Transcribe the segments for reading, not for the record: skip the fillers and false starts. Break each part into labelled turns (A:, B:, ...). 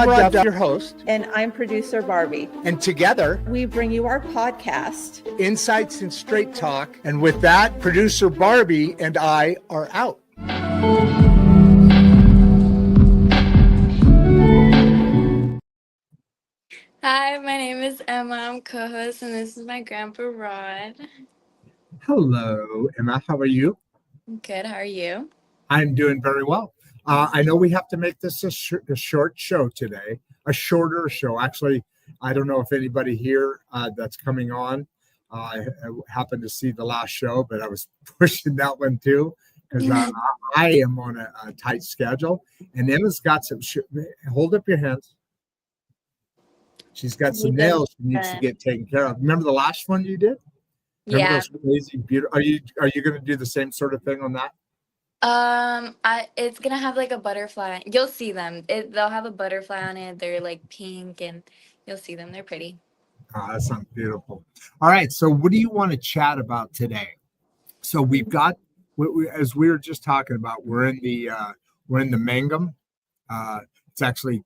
A: Duff, your host.
B: And I'm producer Barbie.
A: And together,
B: we bring you our podcast,
A: Insights and Straight Talk. And with that, producer Barbie and I are out.
C: Hi, my name is Emma. I'm co-host, and this is my grandpa Rod.
A: Hello, Emma. How are you?
C: Good. How are you?
A: I'm doing very well. I know we have to make this a short show today, a shorter show. Actually, I don't know if anybody here that's coming on I happened to see the last show, but I was pushing that one too because I am on a tight schedule. And Emma's got some, hold up your hands. She's got some nails she needs to get taken care of. Remember the last one you did? Remember those crazy, beautiful? Are you going to do the same sort of thing on that?
C: It's gonna have like a butterfly. You'll see them. They'll have a butterfly on it. They're like pink, and you'll see them. They're pretty.
A: Oh, that sounds beautiful. All right. So, what do you want to chat about today? So, we've got, as we were just talking about, we're in the Mangum. It's actually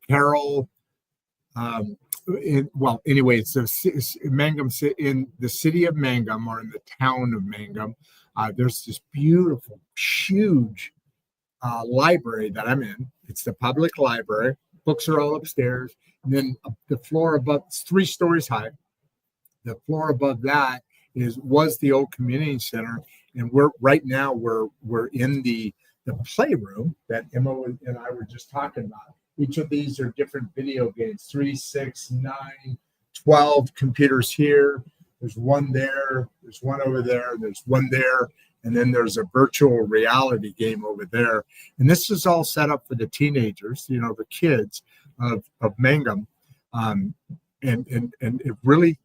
A: Carol. It's Mangum in the city of Mangum, or in the town of Mangum. There's this beautiful, huge library that I'm in. It's the public library. Books are all upstairs. And then the floor above, it's 3 stories high. The floor above that was the old community center. And we're in the playroom that Emma and I were just talking about. Each of these are different video games, 3, 6, 9, 12 computers here. There's one there, there's one over there, there's one there, and then there's a virtual reality game over there. And this is all set up for the teenagers, the kids of Mangum. And it really,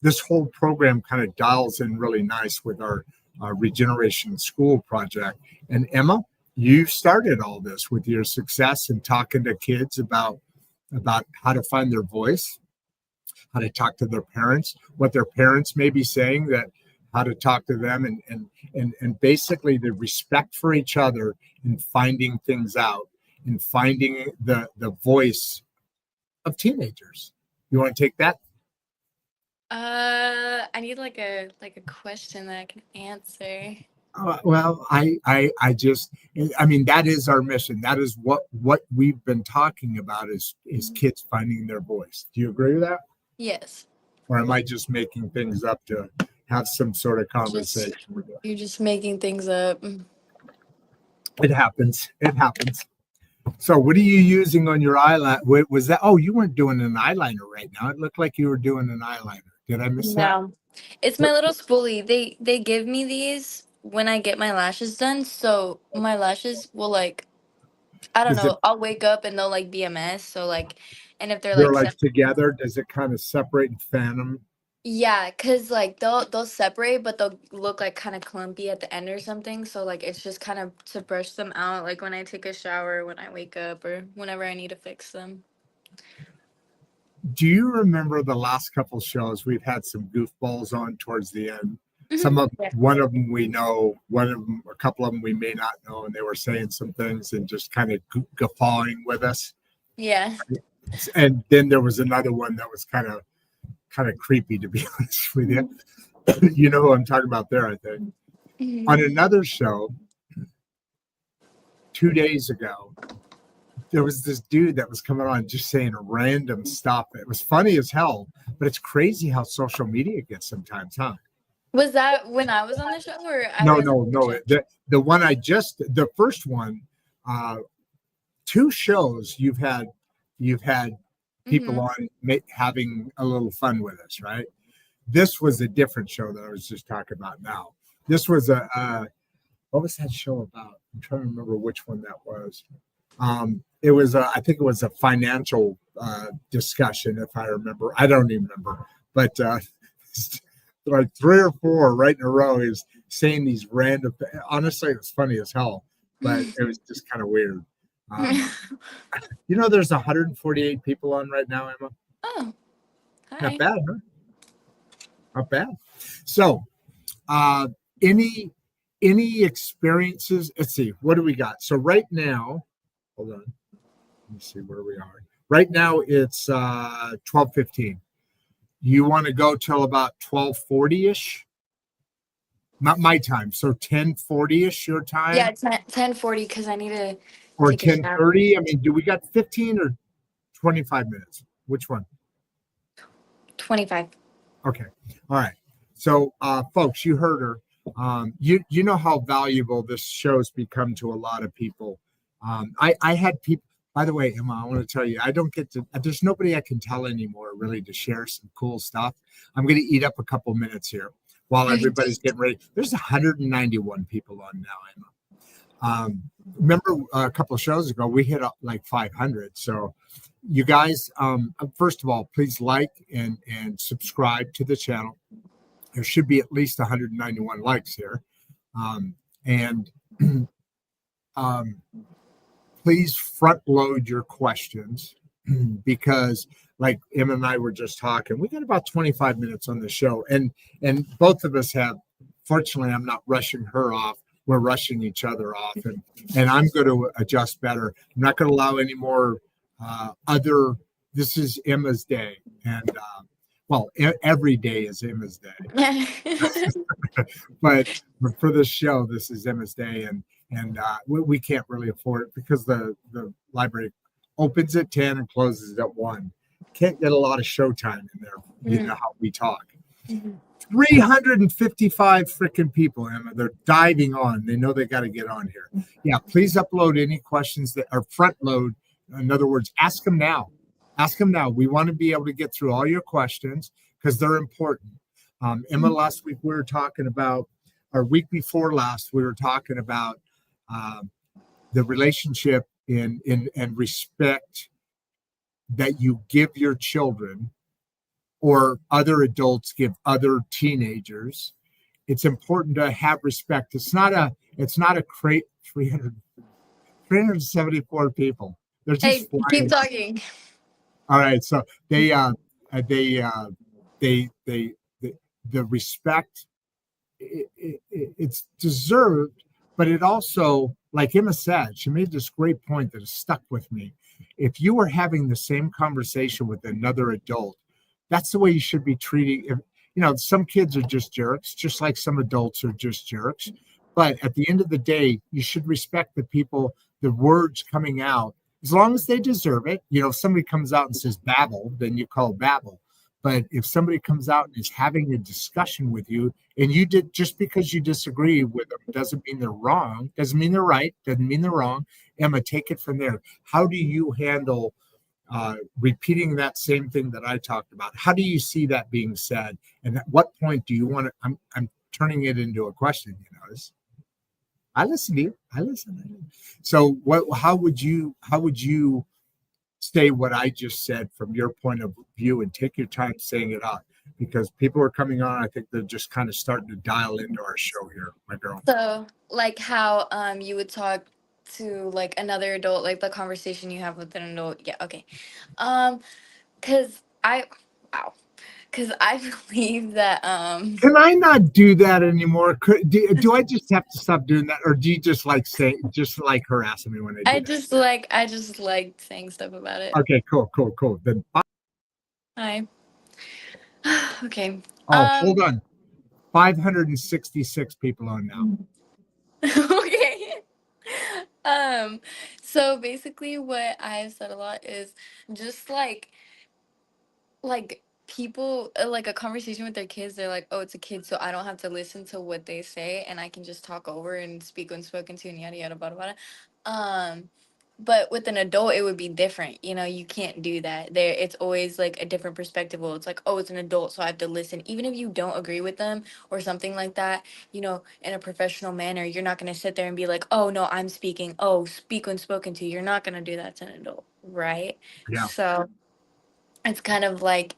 A: this whole program kind of dials in really nice with our Regeneration School Project. And Emma, you started all this with your success in talking to kids about how to find their voice, how to talk to their parents, what their parents may be saying, that how to talk to them, and basically the respect for each other and finding things out and finding the voice of teenagers. You want to take that?
C: I need like a question that I can answer.
A: Well, I mean, that is our mission. That is what we've been talking about is kids finding their voice. Do you agree with that?
C: Yes.
A: Or am I just making things up to have some sort of conversation with you?
C: You're just making things up.
A: It happens. So what are you using on your eyeliner? Was that? Oh, you weren't doing an eyeliner right now. It looked like you were doing an eyeliner. Did I miss that?
C: No. It's my little spoolie. They give me these when I get my lashes done. So my lashes will I don't know. I'll wake up and they'll be a mess. So and if they're
A: together, does it kind of separate and fan them?
C: Yeah, cause they'll separate, but they'll look kind of clumpy at the end or something. So it's just kind of to brush them out, when I take a shower, when I wake up, or whenever I need to fix them.
A: Do you remember the last couple shows? We've had some goofballs on towards the end.
C: Mm-hmm.
A: One of them we know, a couple of them we may not know, and they were saying some things and just kind of guffawing with us.
C: Yeah.
A: And then there was another one that was kind of creepy, to be honest with you. You know who I'm talking about there, I think. Mm-hmm. On another show 2 days ago, there was this dude that was coming on just saying random stuff. It was funny as hell, but it's crazy how social media gets sometimes, huh?
C: Was that when I was on the show, or
A: No. The one the first one, 2 shows you've had people mm-hmm. on having a little fun with us, right? This was a different show that I was just talking about now. This was what was that show about? I'm trying to remember which one that was. It was I think it was a financial discussion, if I remember. I don't even remember, but 3 or 4 right in a row is saying these random. Honestly, it was funny as hell, but it was just kind of weird. There's 148 people on right now, Emma.
C: Oh, hi.
A: Not bad, huh? Not bad. So, any experiences? Let's see. What do we got? So right now, hold on. Let me see where we are. Right now it's 12:15. You want to go till about 12:40-ish? Not my time. So 10:40-ish your
C: Yeah,
A: time,
C: it's 10:40 because I need to
A: or
C: take a shower.
A: 10:30? I mean, do we got 15 or 25 minutes? Which one?
C: 25.
A: Okay. All right. So folks, you heard her. You know how valuable this show's become to a lot of people. I had people, by the way, Emma, I want to tell you, I don't get to, there's nobody I can tell anymore really to share some cool stuff. I'm going to eat up a couple minutes here while everybody's getting ready. There's 191 people on now, Emma. Remember a couple of shows ago, we hit up like 500. So you guys, first of all, please like and subscribe to the channel. There should be at least 191 likes here. And please front load your questions because like Emma and I were just talking, we got about 25 minutes on the show, and both of us have, fortunately, I'm not rushing her off. We're rushing each other off, and I'm going to adjust better. I'm not going to allow any more other. This is Emma's day, and well, every day is Emma's day. But for this show, this is Emma's day, and we can't really afford it because the library opens at 10 and closes at 1. Can't get a lot of show time in there. You know how we talk. 355 freaking people, Emma. They're diving on. They know they got to get on here. Yeah, please upload any questions that are front load. In other words, ask them now. Ask them now. We want to be able to get through all your questions because they're important. Emma, last week we were talking about, or week before last, we were talking about the relationship in and respect that you give your children or other adults give other teenagers. It's important to have respect. It's not a crate 374 people. They're just
C: Hey, keep
A: flying.
C: talking.
A: All right, so the respect, it's deserved, but it also, like Emma said, she made this great point that has stuck with me. If you were having the same conversation with another adult, that's the way you should be treating. You know, some kids are just jerks, just like some adults are just jerks. But at the end of the day, you should respect the people, the words coming out, as long as they deserve it. You know, if somebody comes out and says babble, then you call babble. But if somebody comes out and is having a discussion with you, and you did, just because you disagree with them doesn't mean they're wrong, doesn't mean they're right, doesn't mean they're wrong. Emma, take it from there. How do you handle repeating that same thing that I talked about? How do you see that being said? And at what point do you want to? I'm turning it into a question. You notice? I listen to you. I listen. So, what? How would you say what I just said from your point of view, and take your time saying it out, because people are coming on. I think they're just kind of starting to dial into our show here, my girl.
C: So, like how you would talk to like another adult, like the conversation you have with an adult. Yeah, okay. Um, cause I, wow, cause I believe that
A: Can I not do that anymore? Do I just have to stop doing that, or do you just like just like harassing me when I do that?
C: I just like saying stuff about it.
A: Okay, cool. Then
C: Hi. Okay.
A: hold on. 566 people on now.
C: Okay. Um, so basically what I've said a lot is just like people like a conversation with their kids, they're like, oh, it's a kid, so I don't have to listen to what they say and I can just talk over and speak when spoken to and yada yada blah blah blah. But with an adult it would be different. You know, you can't do that. There it's always like a different perspective. Well, it's like, oh, it's an adult, so I have to listen. Even if you don't agree with them or something like that, you know, in a professional manner, you're not gonna sit there and be like, oh no, I'm speaking. Oh, speak when spoken to. You're not gonna do that to an adult, right?
A: Yeah.
C: So it's kind of like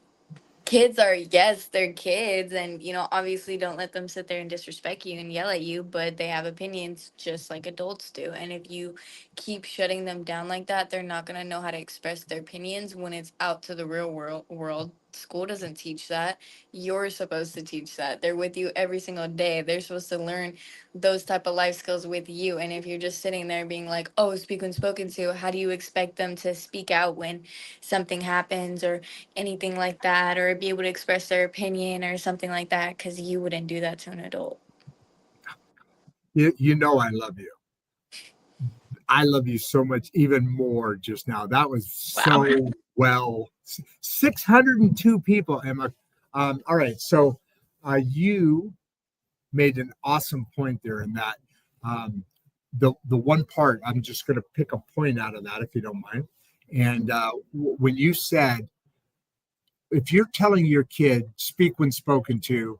C: kids are, yes, they're kids, and you know, obviously don't let them sit there and disrespect you and yell at you, but they have opinions just like adults do. And if you keep shutting them down like that, they're not going to know how to express their opinions when it's out to the real world. school doesn't teach that. You're supposed to teach that. They're with you every single day. They're supposed to learn those type of life skills with you. And if you're just sitting there being like, oh, speak when spoken to, how do you expect them to speak out when something happens or anything like that, or be able to express their opinion or something like that? Because you wouldn't do that to an adult.
A: You know I love you. I love you so much, even more just now. That was
C: Wow.
A: so well. 602 people, Emma. All right. So you made an awesome point there in that the one part, I'm just going to pick a point out of that, if you don't mind. And when you said, if you're telling your kid, speak when spoken to,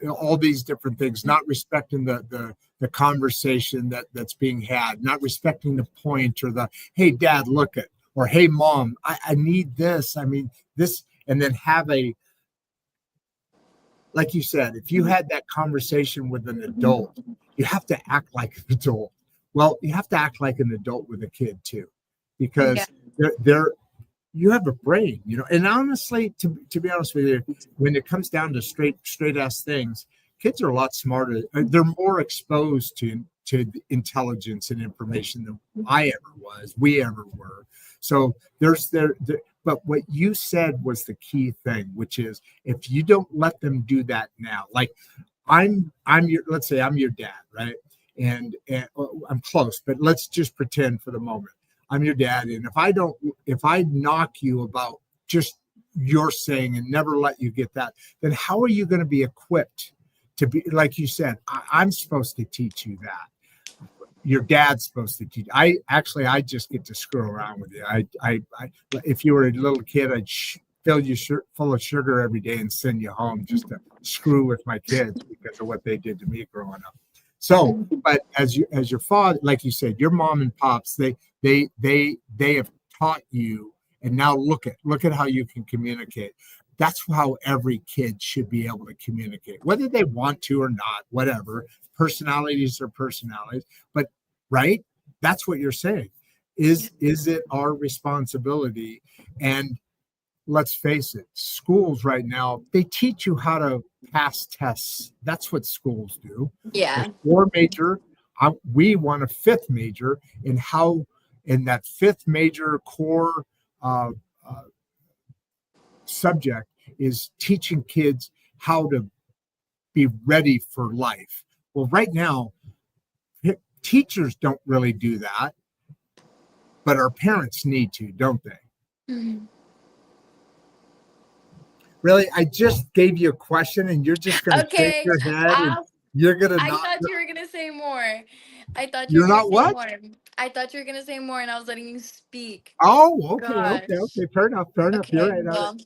A: all these different things, not respecting the conversation that's being had, not respecting the point, or the, hey dad, look at, or hey mom, I need this, I mean this, and then have a, like you said, if you had that conversation with an adult, you have to act like an adult. Well, you have to act like an adult with a kid too,
C: Yeah.
A: because they're you have a brain, and honestly, to be honest with you, when it comes down to straight ass things, kids are a lot smarter. They're more exposed to intelligence and information than I ever was, we ever were. So but what you said was the key thing, which is, if you don't let them do that now, like let's say I'm your dad, right? And I'm close, but let's just pretend for the moment I'm your dad. And if I knock you about just your saying and never let you get that, then how are you going to be equipped to be, like you said, I'm supposed to teach you that. Your dad's supposed to teach. I just get to screw around with you. If you were a little kid, I'd fill you full of sugar every day and send you home just to screw with my kids because of what they did to me growing up. So, but as your father, like you said, your mom and pops, they have taught you, and now look at how you can communicate. That's how every kid should be able to communicate, whether they want to or not, whatever. Personalities are personalities, but right, that's what you're saying. Is it our responsibility? And let's face it, schools right now, they teach you how to pass tests. That's what schools do.
C: Yeah.
A: There's 4 major. We want a 5th major in how, in that 5th major core subject is teaching kids how to be ready for life. Well, right now, teachers don't really do that, but our parents need to, don't they?
C: Mm-hmm.
A: Really, I just gave you a question, and you're just going to shake
C: Okay.
A: your head, and you're going to
C: I
A: not.
C: thought you were gonna say more. I thought you were
A: You're
C: gonna
A: not
C: say
A: what?
C: more. I thought you were gonna say more, and I was letting you speak.
A: Oh,
C: Gosh.
A: okay. Fair enough. You're
C: Okay.
A: right.
C: Well,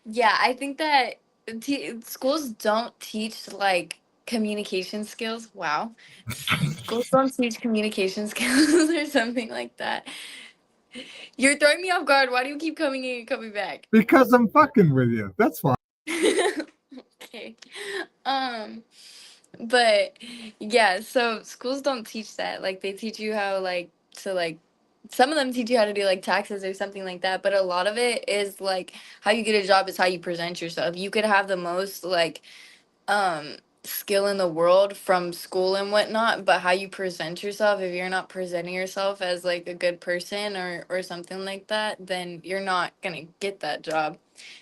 C: yeah, I think that schools don't teach like communication skills. Wow. Schools don't teach communication skills or something like that. You're throwing me off guard. Why do you keep coming in and coming back?
A: Because I'm fucking with you. That's fine.
C: Okay. Um, but yeah, so schools don't teach that. Like they teach you how like to like some of them teach you how to do like taxes or something like that, but a lot of it is like how you get a job is how you present yourself. You could have the most like skill in the world from school and whatnot, but how you present yourself, if you're not presenting yourself as like a good person or something like that, then you're not gonna get that job.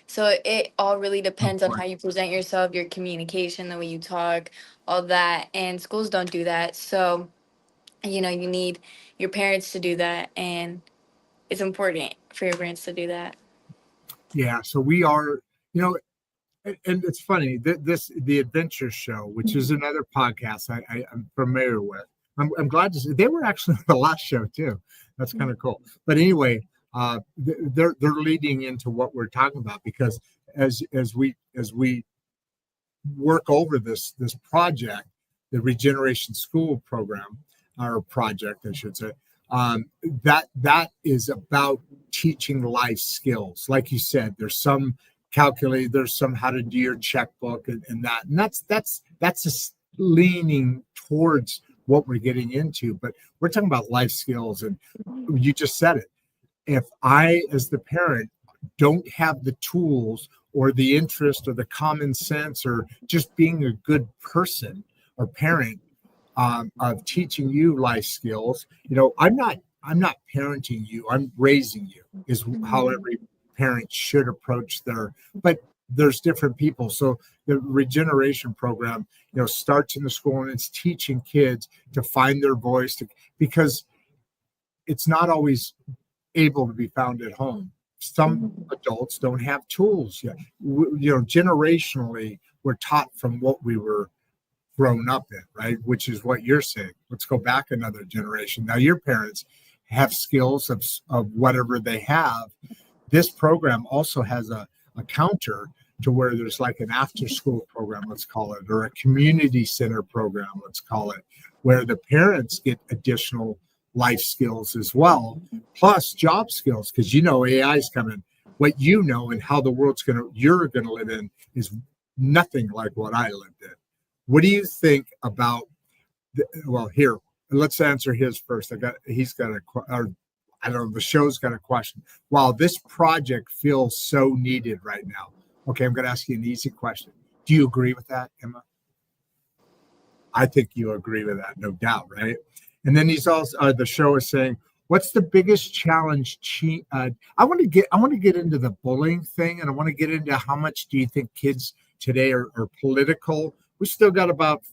C: So it all really depends on how you present yourself, your communication, the way you talk, all that, and schools don't do that. So you know, you need your parents to do that, and it's important for your parents to do that.
A: Yeah. So we are, you know, and it's funny that the Adventure Show, which is another podcast I'm familiar with. I'm glad to see they were actually on the last show too. That's kind of cool. But anyway, they're leading into what we're talking about, because as we work over this project, the Regeneration School program, or project, I should say, that is about teaching life skills. Like you said, there's some calculate, there's some how to do your checkbook and that's just leaning towards what we're getting into. But we're talking about life skills, and you just said it. If I, as the parent, don't have the tools or the interest or the common sense or just being a good person or parent of teaching you life skills. I'm not parenting you, I'm raising you, is how every parent should approach but there's different people. So the regeneration program, starts in the school, and it's teaching kids to find their voice, because it's not always able to be found at home. Some adults don't have tools yet. Generationally, we're taught from what we were grown up in, right? Which is what you're saying. Let's go back another generation. Now your parents have skills of whatever they have. This program also has a counter to where there's like an after school program, let's call it, or a community center program, let's call it, where the parents get additional life skills as well, plus job skills, because AI is coming. What and how the world's you're gonna live in is nothing like what I lived in. What do you think about here, let's answer his first. He's got I don't know, the show's got a question. While this project feels so needed right now, okay, I'm going to ask you an easy question. Do you agree with that, Emma? I think you agree with that, no doubt, right? And then he's also the show is saying, what's the biggest challenge? I want to get into the bullying thing, and I want to get into how much do you think kids today are political. We still got about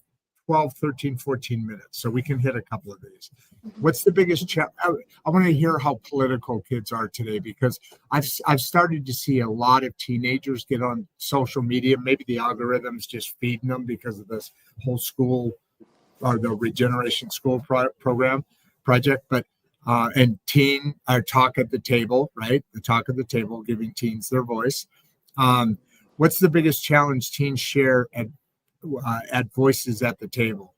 A: 12, 13, 14 minutes, so we can hit a couple of these. What's the biggest challenge? I want to hear how political kids are today, because I've started to see a lot of teenagers get on social media. Maybe the algorithm's just feeding them because of this whole school or the Regeneration School Project, but and teen talk at the table, right? The talk at the table, giving teens their voice. What's the biggest challenge teens share at Voices at the Table?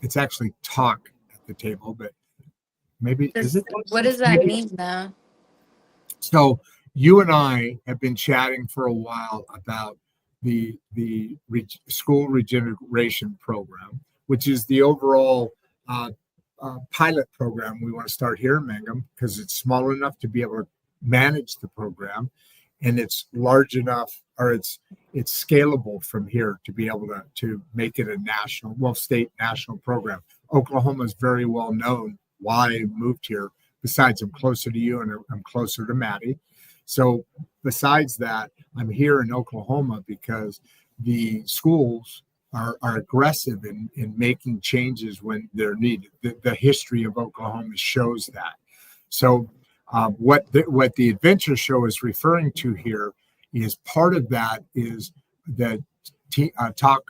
A: It's actually talk at the table, but maybe is it?
C: What does that mean now?
A: So you and I have been chatting for a while about the school regeneration program, which is the overall pilot program we want to start here in Mangum, because it's small enough to be able to manage the program, and it's large enough, or it's scalable from here to be able to make it a state national program. Oklahoma is very well known why I moved here. Besides, I'm closer to you and I'm closer to Maddie. So besides that, I'm here in Oklahoma because the schools are aggressive in making changes when they're needed. The history of Oklahoma shows that. So what the adventure show is referring to here is part of that is the talk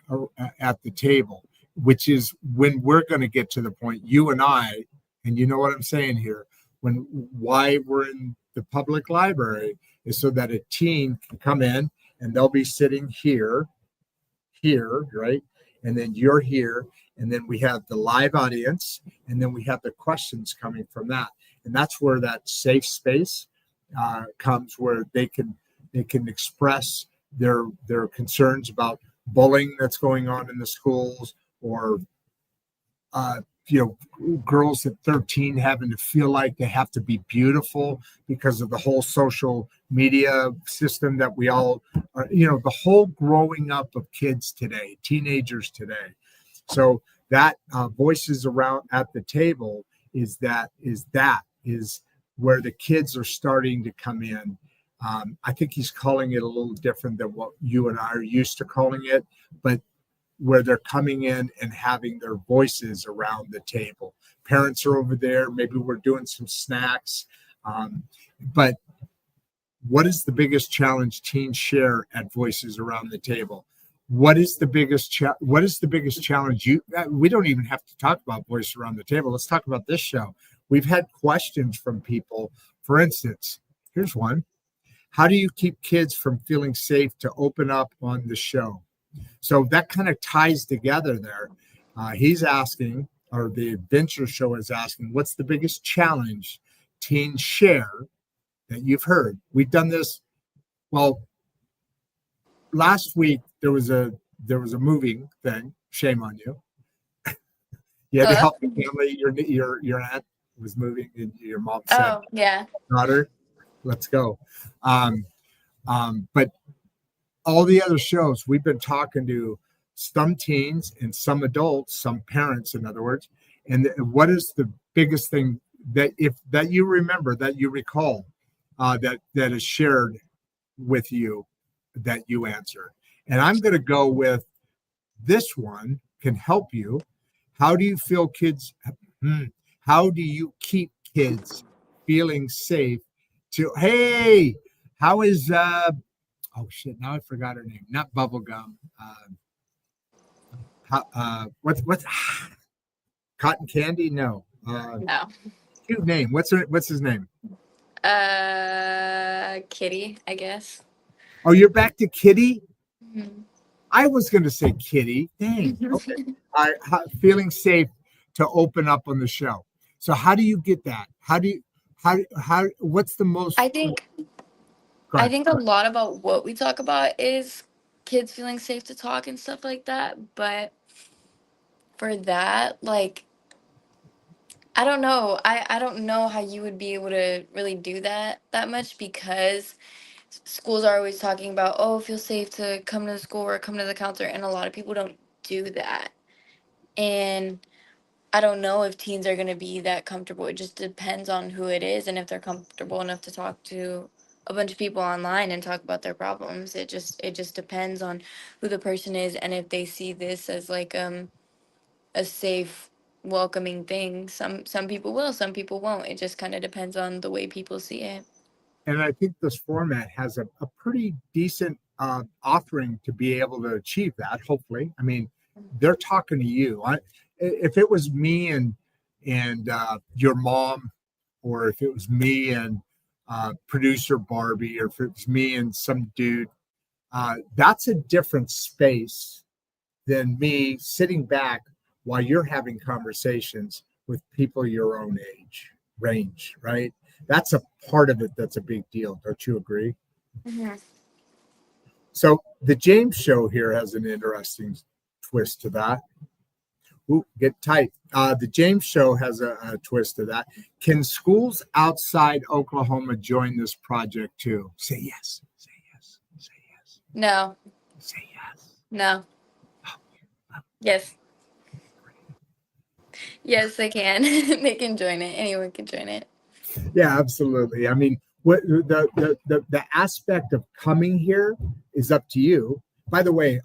A: at the table, which is when we're going to get to the point, you and I, and you know what I'm saying here, why we're in the public library is so that a teen can come in and they'll be sitting here, right? And then you're here, and then we have the live audience, and then we have the questions coming from that. And that's where that safe space comes, where they can express their concerns about bullying that's going on in the schools, or girls at 13 having to feel like they have to be beautiful because of the whole social media system that we all are, the whole growing up of kids today, teenagers today. So that Voices around at the table is where the kids are starting to come in. I think he's calling it a little different than what you and I are used to calling it, but where they're coming in and having their voices around the table. Parents are over there. Maybe we're doing some snacks. But what is the biggest challenge teens share at Voices around the table? What is the biggest challenge? We don't even have to talk about Voice around the table. Let's talk about this show. We've had questions from people. For instance, here's one. How do you keep kids from feeling safe to open up on the show? So that kind of ties together there. He's asking, or the adventure show is asking, what's the biggest challenge teens share that you've heard? We've done this. Well, last week there was a moving thing. Shame on you. You had to help the family. Your aunt was moving, and your mom said,
C: "Oh yeah,
A: daughter." Let's go. But all the other shows, we've been talking to some teens and some adults, some parents, in other words. And what is the biggest thing that you remember, that you recall, that is shared with you, that you answer? And I'm going to go with this one can help you. How do you feel kids? How do you keep kids feeling safe to, hey, how is oh shit, now I forgot her name. Not bubblegum. What's cotton candy? No.
C: No.
A: Cute name. What's his name?
C: Kitty, I guess.
A: Oh, you're back to Kitty?
C: Mhm.
A: I was going to say Kitty. Dang. Okay. Feeling safe to open up on the show. So how do you get that? How what's the most?
C: I think a lot about what we talk about is kids feeling safe to talk and stuff like that. But for that, like, I don't know. I don't know how you would be able to really do that much, because schools are always talking about, oh, feel safe to come to the school or come to the counselor, and a lot of people don't do that. And I don't know if teens are going to be that comfortable. It just depends on who it is and if they're comfortable enough to talk to a bunch of people online and talk about their problems. It just depends on who the person is, and if they see this as like a safe, welcoming thing. Some people will, some people won't. It just kind of depends on the way people see it.
A: And I think this format has a pretty decent offering to be able to achieve that. Hopefully, I mean, they're talking to you. If it was me and your mom, or if it was me and producer Barbie, or if it was me and some dude, that's a different space than me sitting back while you're having conversations with people your own age range, right? That's a part of it that's a big deal. Don't you agree?
C: Mhm.
A: So the James show here has an interesting twist to that. Ooh, get tight. The James show has a twist to that. Can schools outside Oklahoma join this project too? Say yes. Say yes. Say yes.
C: No.
A: Say yes.
C: No. Yes. Yes, they can. They can join it. Anyone can join it.
A: Yeah, absolutely. I mean, what the aspect of coming here is up to you. By the way,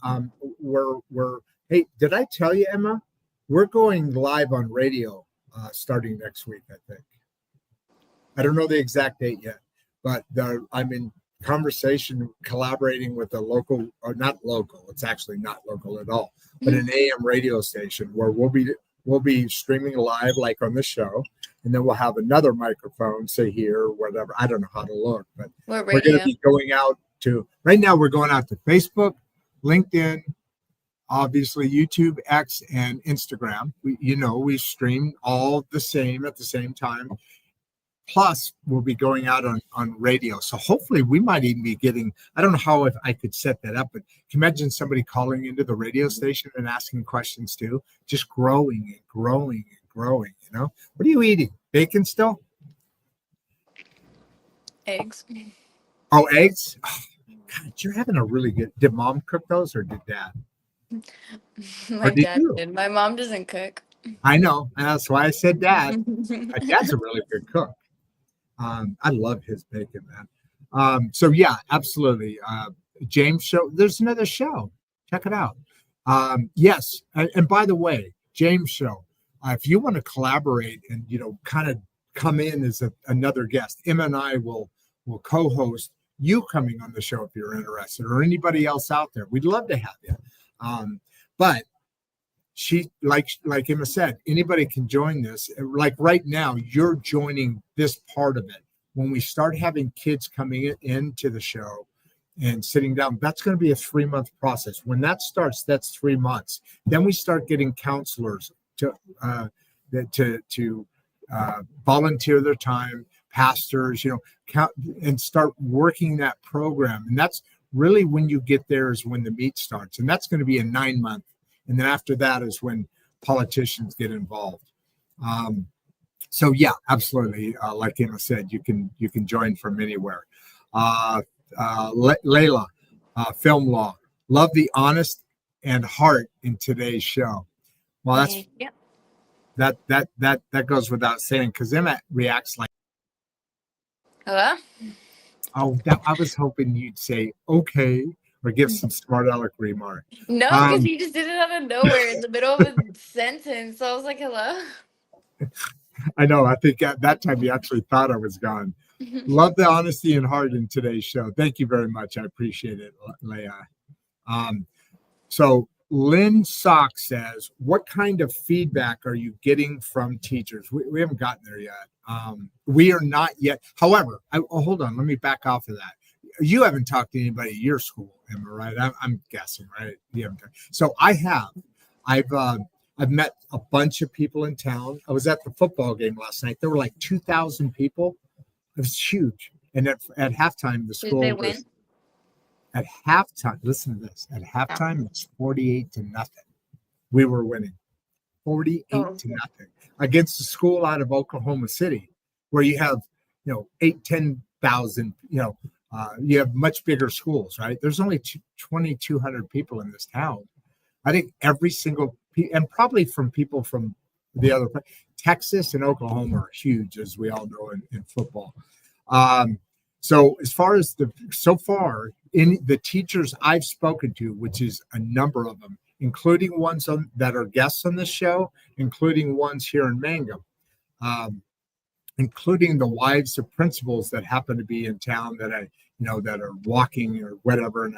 A: we're hey, did I tell you, Emma? We're going live on radio starting next week, I think. I don't know the exact date yet, but I'm in conversation, collaborating with a local, or not local, it's actually not local at all, but an AM radio station where we'll be streaming live, like on the show, and then we'll have another microphone, say here or whatever. I don't know how to look, but
C: What
A: we're going to
C: radio?
A: be going out to, right now we're going out to Facebook, LinkedIn, obviously YouTube, X, and Instagram. We stream all the same at the same time. Plus, we'll be going out on radio. So hopefully we might even be getting, I don't know how if I could set that up, but can you imagine somebody calling into the radio station and asking questions too? Just growing and growing and growing, What are you eating? Bacon still?
C: Eggs.
A: Oh, eggs? Oh, God, you're having a really good, did mom cook those or did dad?
C: My
A: Or did
C: dad
A: you?
C: did. My mom doesn't cook.
A: I know. And that's why I said dad. My dad's a really good cook. I love his bacon, man. So yeah, absolutely. James show. There's another show. Check it out. Yes, and by the way, James show. If you want to collaborate and kind of come in as another guest, Emma and I will co-host you coming on the show if you're interested, or anybody else out there. We'd love to have you. But she, like Emma said, anybody can join this. Like right now, you're joining this part of it. When we start having kids coming into the show and sitting down, that's going to be a 3-month process. When that starts, that's 3 months. Then we start getting counselors to volunteer their time, pastors, and start working that program. And that's really when you get there is when the meat starts, and that's going to be a 9-month. And then after that is when politicians get involved. So yeah, absolutely. Like Emma said, you can join from anywhere. Layla, film law. Love the honest and heart in today's show. Well,
C: Yeah.
A: that goes without saying because Emma reacts like,
C: Hello?
A: oh, I was hoping you'd say okay or give some smart aleck remark.
C: No, because
A: Um,
C: you just did it out of nowhere in the middle of a sentence. So I was like, hello?
A: I know. I think at that time you actually thought I was gone. Love the honesty and heart in today's show. Thank you very much. I appreciate it, Leah. So Lynn Sock says, what kind of feedback are you getting from teachers? We haven't gotten there yet. We are not yet. However, hold on. Let me back off of that. You haven't talked to anybody at your school, Emma, right? I'm guessing, right? You haven't. So I have. I've met a bunch of people in town. I was at the football game last night. There were like 2,000 people. It was huge. And at halftime, the
C: Did
A: school
C: they
A: was
C: win?
A: at halftime. Listen to this. At halftime, it's 48-0. We were winning 48
C: Oh.
A: to nothing against a school out of Oklahoma City, where you have 10,000. You have much bigger schools, right? There's only 2,200 people in this town. I think every single and probably from people from the other Texas and Oklahoma are huge, as we all know in football. So as far as so far in the teachers I've spoken to, which is a number of them, including ones that are guests on this show, including ones here in Mangum, including the wives of principals that happen to be in town that that are walking or whatever, and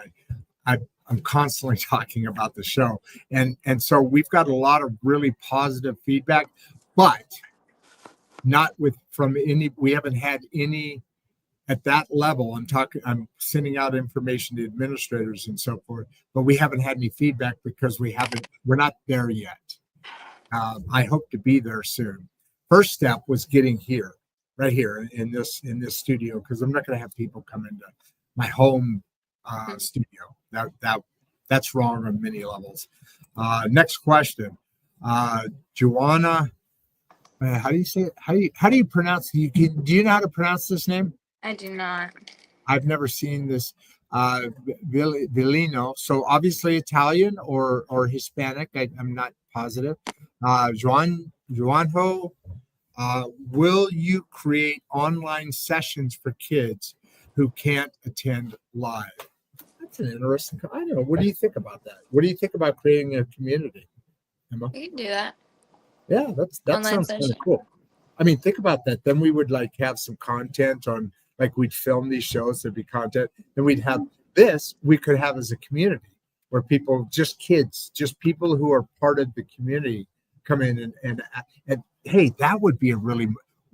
A: I'm constantly talking about the show, and so we've got a lot of really positive feedback, but not from any. We haven't had any at that level. I'm sending out information to administrators and so forth, but we haven't had any feedback because we're not there yet. I hope to be there soon. First step was getting here, right here in this studio, because I'm not going to have people come into my home studio. That's wrong on many levels. Next question, Joanna. How do you say it? How do you pronounce it? Do you know how to pronounce this name?
C: I do not.
A: I've never seen this. Villino. So obviously Italian or Hispanic. I'm not positive. Juanjo, will you create online sessions for kids who can't attend live? That's an interesting. I don't know. What do you think about that? What do you think about creating a community, Emma?
C: You can do that.
A: Yeah, that
C: Online
A: sounds kind
C: session.
A: of cool. I mean, think about that. Then we would have some content on, we'd film these shows. There'd be content. Then we'd have this. We could have as a community where people, just kids, just people who are part of the community, come in and hey, that would be a really.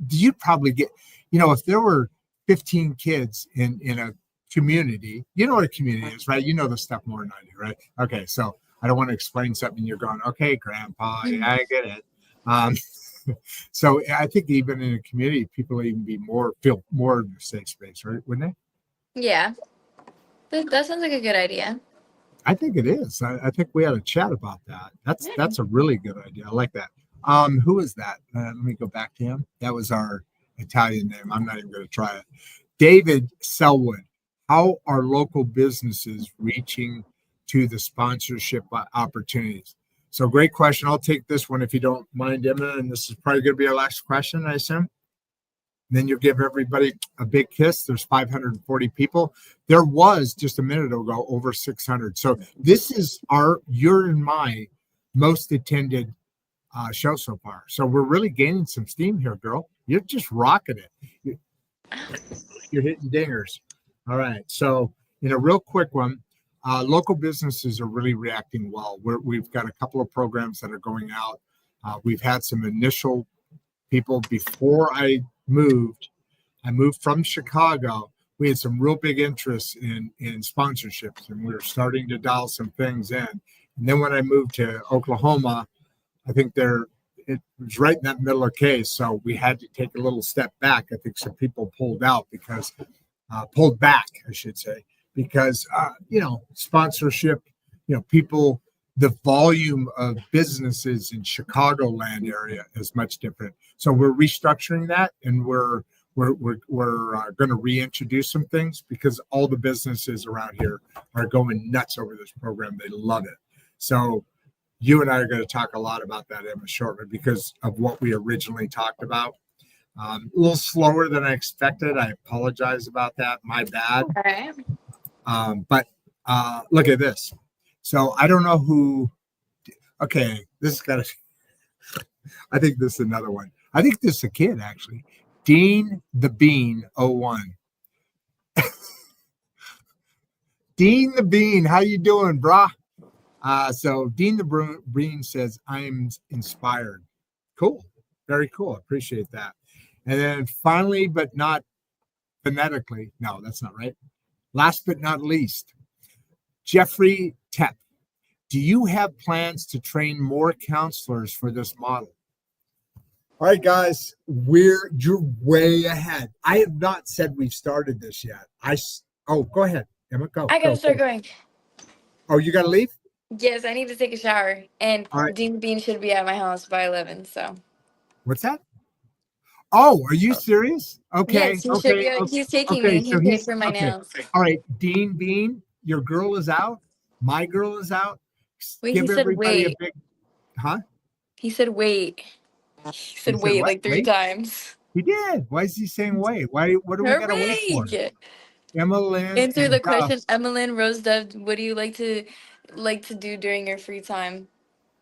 A: You'd probably get, if there were 15 kids in a community. You know what a community is, right? You know the stuff more than I do, right? Okay, so I don't want to explain something. You're going, okay, Grandpa, yeah, I get it. So I think even in a community, people even feel more in a safe space, right? Wouldn't they?
C: Yeah. That sounds like a good idea.
A: I think it is. I think we had a chat about that. That's a really good idea. I like that. Who is that? Let me go back to him. That was our Italian name. I'm not even going to try it. David Selwood. How are local businesses reaching to the sponsorship opportunities? So great question. I'll take this one if you don't mind, Emma. And this is probably going to be our last question, I assume. Then you'll give everybody a big kiss. There's 540 people. There was just a minute ago over 600. So this is your and my most attended show so far. So we're really gaining some steam here, girl. You're just rocking it. You're hitting dingers. All right. So in a real quick one, local businesses are really reacting well. We've got a couple of programs that are going out. We've had some initial people before I moved from Chicago. We had some real big interest in sponsorships, and we were starting to dial some things in. And then when I moved to Oklahoma, I think it was right in that middle case. So we had to take a little step back. I think some people pulled back, I should say, because, sponsorship, people the volume of businesses in Chicagoland area is much different. So we're restructuring that, and we're going to reintroduce some things because all the businesses around here are going nuts over this program. They love it. So you and I are going to talk a lot about that, Emma, shortly because of what we originally talked about. A little slower than I expected. I apologize about that. My bad.
C: Okay.
A: But look at this. So I don't know who. Okay, this has got to. I think this is another one. I think this is a kid actually. Dean the Bean 01. Dean the Bean, how you doing, brah? So Dean the Bean says, I'm inspired. Cool. Very cool. Appreciate that. And then finally, but not phonetically, no, that's not right. Last but not least, Jeffrey Tepp. Do you have plans to train more counselors for this model? All right, guys, you're way ahead. I have not said we've started this yet. Go ahead, Emma, go.
C: I gotta start going.
A: Oh, you gotta leave?
C: Yes, I need to take a shower. And
A: All right.
C: Dean Bean should be at my house by 11, so.
A: What's that? Oh, are you serious? Okay.
C: Yes, he should be. He's taking me. He paid for my nails.
A: All right, Dean Bean, your girl is out. My girl is out.
C: Wait,
A: Give
C: he said
A: everybody
C: wait.
A: a big, huh?
C: He said wait. He said wait
A: what?
C: like 3 times.
A: He did. Why is he saying wait? What do we got to wait for? Emma Lynn.
C: Answer the
A: Duff.
C: question, Emma Lynn, Rose Duff. What do you like to do during your free time?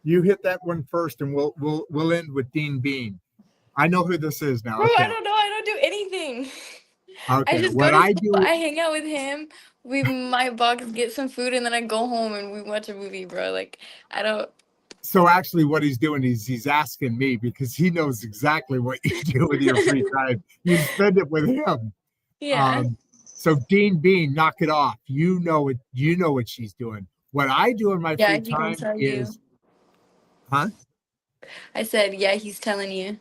A: You hit that one first, and we'll end with Dean Bean. I know who this is now.
C: Bro,
A: Okay.
C: I don't know. I don't do anything.
A: Okay.
C: I just go to school. I hang out with him. We might box, get some food, and then I go home and we watch a movie, bro. Like I don't.
A: So actually, what he's doing is he's asking me because he knows exactly what you do with your free time. You spend it with him.
C: Yeah.
A: So Dean Bean, knock it off. You know it. You know what she's doing. What I do in my free time is, huh?
C: I said, yeah, he's telling you.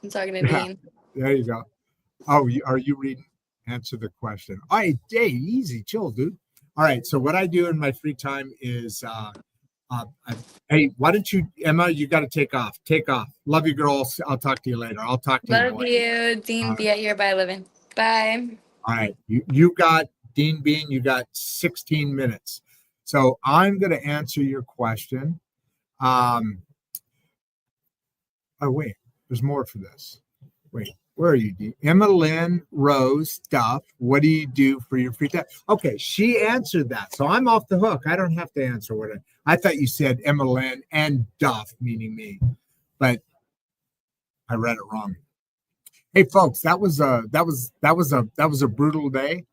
C: I'm talking to Dean.
A: There you go. Oh, are you reading? Answer the question. All right, Dave, easy, chill, dude. All right. So what I do in my free time is, hey, why don't you, Emma? You got to take off. Take off. Love you, girls. I'll talk to you later. I'll talk to you.
C: Love you, Dean. Be at here by 11. Bye.
A: All right. You got Dean Bean. You got 16 minutes. So I'm going to answer your question. Oh wait, there's more for this. Wait, where are you, Dean? Emma Lynn, Rose, Duff. What do you do for your free time? Okay, she answered that, so I'm off the hook. I don't have to answer what I thought you said. Emma Lynn and Duff, meaning me, but I read it wrong. Hey, folks, that was a brutal day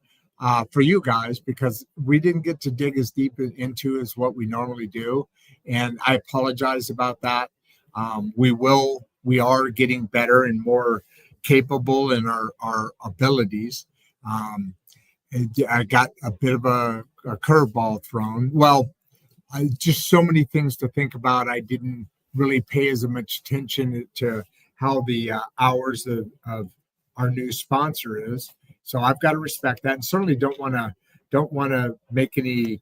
A: for you guys because we didn't get to dig as deep into as what we normally do, and I apologize about that. We are getting better and more capable in our abilities. I got a bit of a curveball thrown. Well, just so many things to think about. I didn't really pay as much attention to how the hours of our new sponsor is. So I've got to respect that, and certainly don't want to make any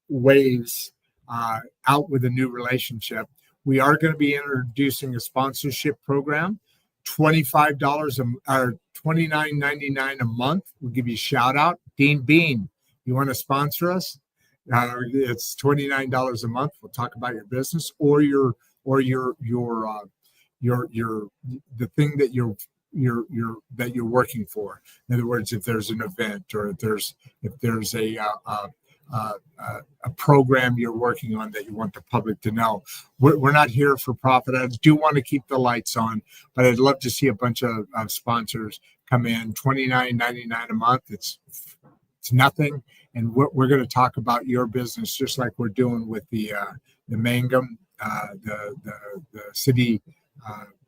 A: waves out with a new relationship. We are going to be introducing a sponsorship program, $25 or $29.99 a month. We'll give you a shout out. Dean Bean, you want to sponsor us? It's $29 a month. We'll talk about your business or the thing that you're working for. In other words, if there's an event or if there's a program you're working on that you want the public to know. We're not here for profit. I do want to keep the lights on, but I'd love to see a bunch of sponsors come in. $29.99 a month. It's nothing, and we're going to talk about your business just like we're doing with the Mangum, the city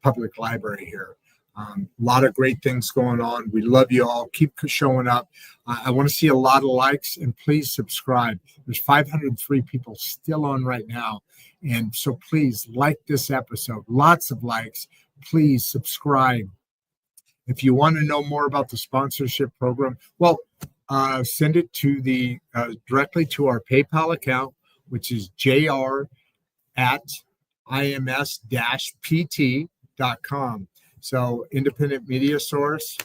A: public library here. A lot of great things going on. We love you all. Keep showing up. I want to see a lot of likes, and please subscribe. There's 503 people still on right now. And so please like this episode. Lots of likes. Please subscribe. If you want to know more about the sponsorship program, well, send it to directly to our PayPal account, which is JR at ims-pt.com. So independent media source,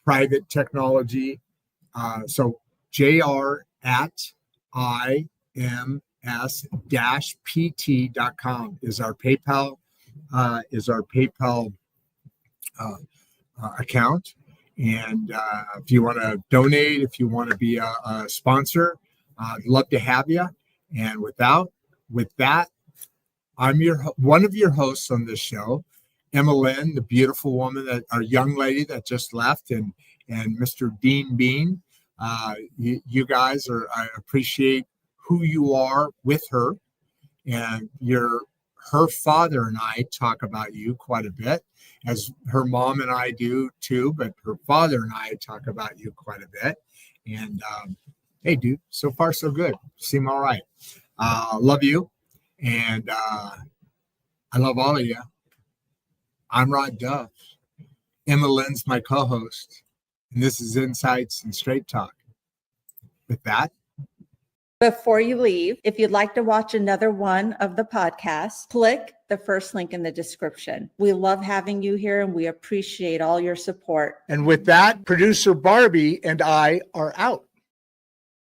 A: private technology. So JR at ims-pt.com is our PayPal account. And if you want to donate, if you want to be a sponsor, I'd love to have you. And with that, I'm one of your hosts on this show, Emma Lynn, the beautiful woman, our young lady that just left, and Mr. Dean Bean. You guys I appreciate who you are with her, and her father and I talk about you quite a bit, as her mom and I do too, but her father and I talk about you quite a bit. And hey, dude, so far so good. Seem all right. Love you, and I love all of you. I'm Rod Duff. Emma Lynn's my co-host, and this is Insights and Straight Talk. With that,
B: Before you leave, if you'd like to watch another one of the podcasts, click the first link in the description. We love having you here, and we appreciate all your support.
A: and with that, producer Barbie and I are out.